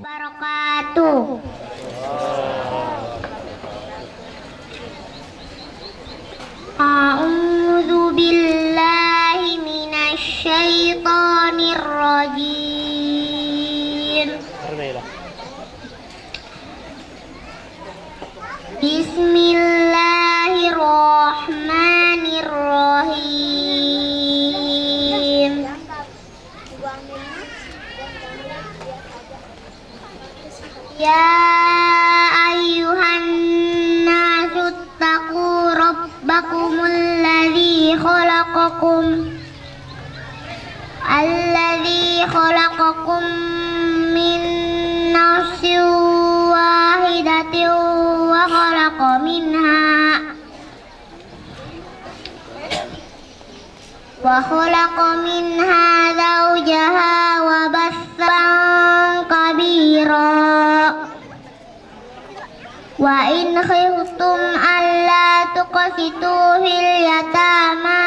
Barakatuh. A'udzu billahi minasy syaithanir rajim. Bismillahirrahmanirrahim. Ya ayyuhan nasu taqu rabbakumul ladzi khalaqakum min nafsin wahidatin wa khalaqa minha zawjaha wa bassa kabira. Wa in khiftum alla tuqsitu fil yatama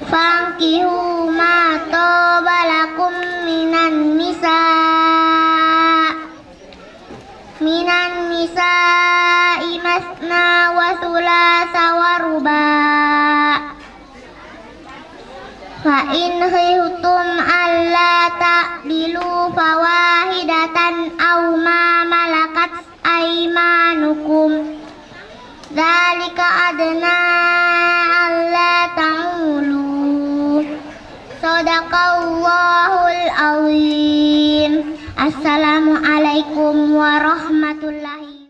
fankihu ma taba lakum minan nisa'i masna wa thulatha wa ruba'. Fa in khiftum alla ta'dilu fawahidatan aw ma malakat aymanukum dzalika adna alla ta'ulu. Shadaqallahul azim. Assalamualaikum warahmatullahi